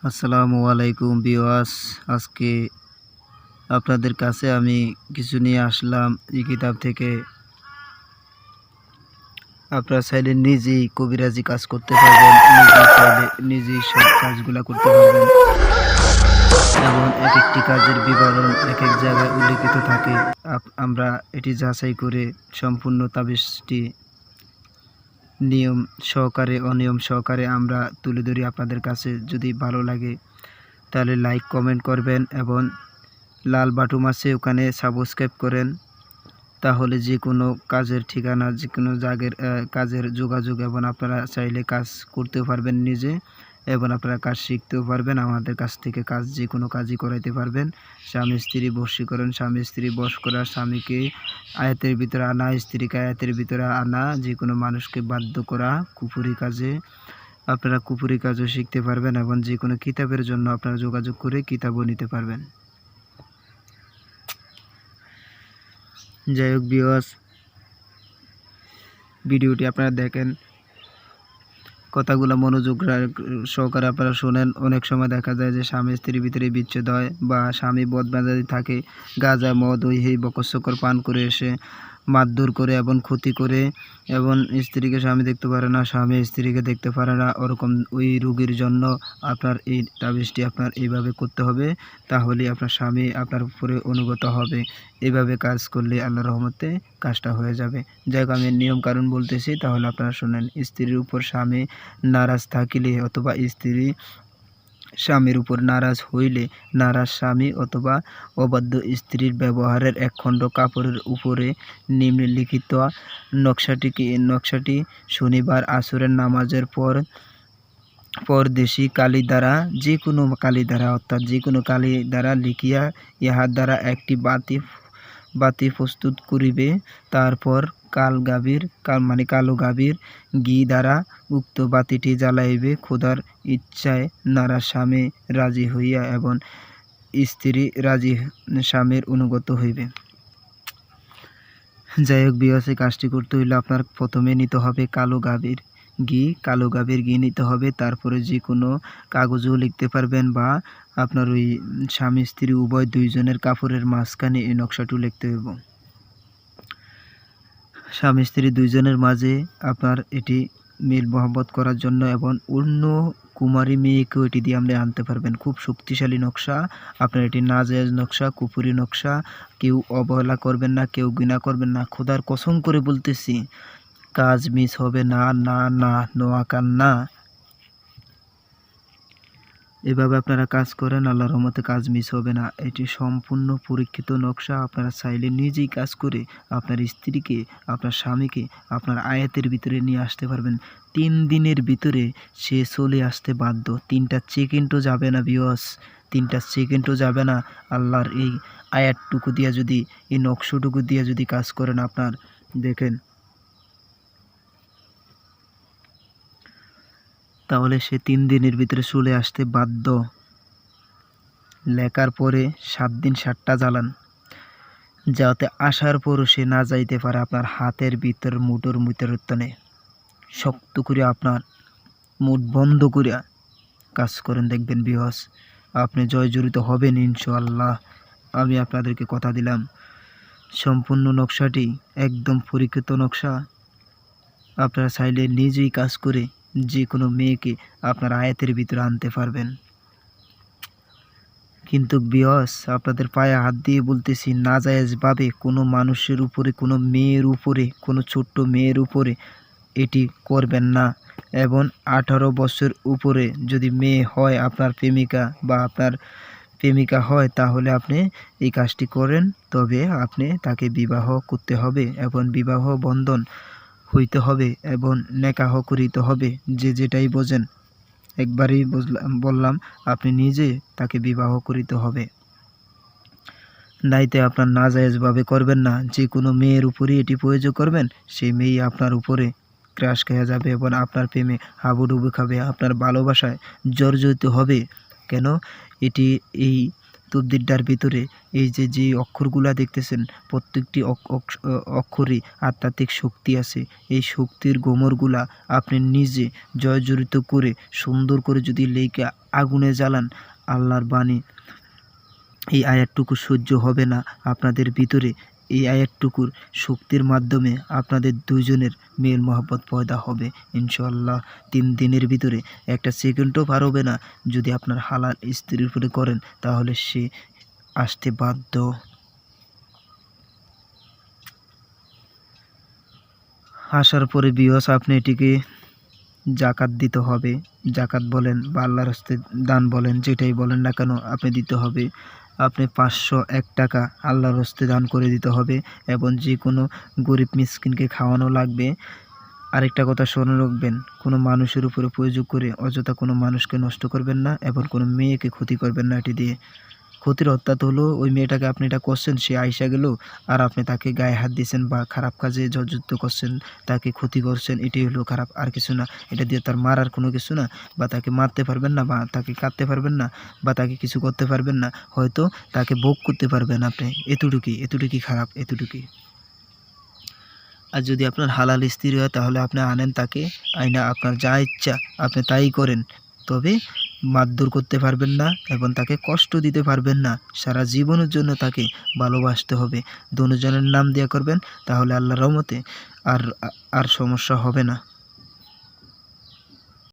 আসসালামু আলাইকুম ভিউয়ার্স। আজকে আপনাদের কাছে আমি কিছু নিয়ে আসলাম এই কিতাব থেকে। আপনারা চাইলে নিজেই কবিরাজি কাজ করতে পারবেন, নিজেই সব কাজগুলা করতে পারবেন এবং এক একটি কাজের বিবরণ এক এক জায়গায় উল্লেখিত থাকে। আমরা এটি যাচাই করে সম্পূর্ণ তাবিজটি নিয়ম সহকারে অনিয়ম সহকারে আমরা তুলে ধরি আপনাদের কাছে। যদি ভালো লাগে তাহলে লাইক কমেন্ট করবেন এবং লাল বাটন আছে ওখানে সাবস্ক্রাইব করেন, তাহলে যে কোনো কাজের ঠিকানা যে কোনো জায়গার কাজের যোগাযোগ এবং আপনারা চাইলে কাজ করতেও পারবেন নিজে এবং আপনারা কাজ শিখতেও পারবেন। আমাদের কাছ থেকে কাজ যে কোনো কাজই করাইতে পারবেন। স্বামী স্ত্রী বশীকরণ, স্বামী স্ত্রী বশ করা, স্বামীকে আয়াতের ভিতরে আনা, স্ত্রীকে আয়াতের ভিতরে আনা, যে কোনো মানুষকে বাধ্য করা, কুফরি কাজে আপনারা কুফরি কাজও শিখতে পারবেন এবং যে কোনো কিতাবের জন্য আপনারা যোগাযোগ করে কিতাবও নিতে পারবেন। যাই হোক ভিউয়ার্স, ভিডিওটি আপনারা দেখেন, কথাগুলো মনোযোগ সহকারে আপনারা শোনেন। অনেক সময় দেখা যায় যে স্বামী স্ত্রীর ভিতরে বিচ্ছেদ হয় বা স্বামী বদমেজাজি থাকে, গাঁজা মদ ওই সেই বকস্বকর পান করে এসে মারধর করে এবং ক্ষতি করে এবং স্ত্রীকে স্বামী দেখতে পারে না, স্বামী স্ত্রীকে দেখতে পারে না। ওরকম ওই রোগীর জন্য আপনার এই তাবিজটি আপনার এইভাবে করতে হবে, তাহলে আপনার স্বামী আপনার উপরে অনুগত হবে। এইভাবে কাজ করলে আল্লাহর রহমতে কাজটা হয়ে যাবে। যাই হোক, আমি নিয়ম কারণ বলতেছি, তাহলে আপনারা শুনেন। স্ত্রীর উপর স্বামী নারাজ থাকিলে অথবা স্ত্রী স্বামীর উপর নারাজ হইলে নারাজ স্বামী অথবা অবাধ্য স্ত্রীর ব্যবহারের একখণ্ড কাপড়ের উপরে নিম্নলিখিত নকশাটি শনিবার আসরের নামাজের পর দেশি কালি দ্বারা, যে কোনো কালি দ্বারা অর্থাৎ যে কোনো কালি দ্বারা লিখিয়া ইহার দ্বারা একটি বাতি প্রস্তুত করিবে। তারপর কালো গাভীর ঘি দ্বারা উক্ত বাতিটি জ্বালাইবে। খোদার ইচ্ছায় নারাজ স্বামী রাজি হইয়া এবং স্ত্রী রাজি স্বামীর অনুগত হইবে। যাই হোক ভিউয়ার্স, এই কাজটি করতে হইলে আপনার প্রথমে নিতে হবে কালো গাভীর ঘি নিতে হবে। তারপরে যে কোনো কাগজেও লিখতে পারবেন বা আপনার ওই স্বামী স্ত্রী উভয় দুইজনের কাপড়ের মাঝখানে এই নকশাটি লিখতে হইব। স্বামী স্ত্রী দুইজনের মাঝে আপনার এটি মিল মহব্বত করার জন্য এবং অন্য কুমারী মেয়েকেও এটি দিয়ে আপনি আনতে পারবেন। খুব শক্তিশালী নকশা। আপনার এটি নাজায়েজ নকশা, কুফরি নকশা। কেউ অবহেলা করবেন না, কেউ ঘৃণা করবেন না। খোদার কসম করে বলতেছি, কাজ মিস হবে না, না না, নোয়াকান না। এভাবে আপনারা কাজ করেন, আল্লাহর রহমতে কাজ মিস হবে না। এটি সম্পূর্ণ পরীক্ষিত নকশা। আপনারা চাইলে নিজেই কাজ করে আপনার স্ত্রীকে, আপনার স্বামীকে আপনার আয়াতের ভিতরে নিয়ে আসতে পারবেন। 3 দিনের ভিতরে সে চলে আসতে বাধ্য। 3টা সেকেন্ডও যাবে না ভিউয়ার্স, 3টা সেকেন্ডও যাবে না। আল্লাহর এই আয়াতটুকু দিয়ে যদি, এই নকশাটুকু দিয়ে যদি কাজ করেন, আপনার দেখেন, তাহলে সে 3 দিনের ভিতরে চলে আসতে বাধ্য। লেখার পরে 7 দিন 7টা জ্বালান, যাতে আসার পরও সে না যাইতে পারে আপনার হাতের ভিতর মুঠোর ভিতরে শক্ত করে আপনার মুঠ বন্ধ করে কাজ করেন। দেখবেন ভিউয়ার্স, আপনি জয়জড়িত হবেন ইনশাআল্লাহ। আমি আপনাদেরকে কথা দিলাম, সম্পূর্ণ নকশাটি একদম পরীক্ষিত নকশা। আপনারা চাইলে নিজেই কাজ করে যে কোনো মেয়েকে আপনার আয়াতের ভিতরে আনতে পারবেন। কিন্তু ভিউয়ার্স, আপনাদের পায়ে হাত দিয়ে বলতেছি, নাজায়েজভাবে কোনো মানুষের উপরে, কোনো মেয়ের উপরে, কোনো ছোট্ট মেয়ের উপরে এটি করবেন না। এবং 18 বছর উপরে যদি মেয়ে হয় আপনার প্রেমিকা বা আপনার প্রেমিকা হয়, তাহলে আপনি এই কাজটি করেন। তবে আপনি তাকে বিবাহ করতে হবে এবং বিবাহ বন্ধন হইতে হবে এবং নেকাহ করিতে হবে। যে যেটাই বোঝেন, একবারই বললাম, আপনি নিজে তাকে বিবাহ করিতে হবে। নাইতে আপনার নাজায়েজভাবে করবেন না। যে কোনো মেয়ের উপরেই এটি প্রয়োগ করবেন, সেই মেয়ে আপনার উপরে ক্রাশ খেয়ে যাবে এবং আপনার প্রেমে হাবুডুবু খাবে, আপনার ভালোবাসায় জর্জরিত হবে। কেন? এই তবদিরটার ভিতরে এই যে অক্ষরগুলা দেখতেছেন, প্রত্যেকটি অক্ষরে আধ্যাত্মিক শক্তি আছে। এই শক্তির গোমরগুলা আপনি নিজে জর্জরিত করে সুন্দর করে যদি লেখে আগুনে জ্বালান, আল্লাহর বাণী এই আয়াতটুকু সহ্য হবে না আপনাদের ভিতরে। এই আয়াতটুকুর শক্তির মাধ্যমে আপনাদের দুইজনের মেল মহব্বত পয়দা হবে ইনশাআল্লাহ। 3 দিনের ভিতরে একটা সেকেন্ডও পার হবে না। যদি আপনার হালাল স্ত্রীর উপরে করেন তাহলে সে আসতে বাধ্য। আসার পরে বিয়স আপনি এটিকে জাকাত দিতে হবে। জাকাত বলেন বা আল্লাহর রাস্তে দান বলেন, যেটাই বলেন না কেন আপনি দিতে হবে। আপনি 501 টাকা আল্লাহর রাস্তে দান করে দিতে হবে এবং যে কোনো গরিব মিসকিনকে খাওয়ানো লাগবে। আরেকটা কথা স্মরণ রাখবেন, কোনো মানুষের উপরে প্রয়োগ করে অযথা কোনো মানুষকে নষ্ট করবেন না এবং কোনো মেয়েকে ক্ষতি করবেন না। এটি দিয়ে ক্ষতির অর্থাৎ হলো ওই মেয়েটাকে আপনি এটা করছেন, সে আইসা গেল আর আপনি তাকে গায়ে হাত দিয়েছেন বা খারাপ কাজে জর্জরিত করছেন, তাকে ক্ষতি করছেন, এটাই হলো খারাপ, আর কিছু না। এটা দিয়ে তার মারার কোনো কিছু না, বা তাকে মারতে পারবেন না, বা তাকে কাটতে পারবেন না, বা তাকে কিছু করতে পারবেন না, হয়তো তাকে ভোগ করতে পারবেন আপনি। এতটুকুই খারাপ, এতটুকুই। আর যদি আপনার হালাল স্ত্রী হয় তাহলে আপনি আনেন তাকে, আইনা আপনার যা ইচ্ছা আপনি তাই করেন, তবে মারধর করতে পারবেন না এবং তাকে কষ্ট দিতে পারবেন না। সারা জীবনের জন্য তাকে ভালোবাসতে হবে। দুজনের নাম দিয়ে করবেন, তাহলে আল্লাহর রহমতে আর সমস্যা হবে না।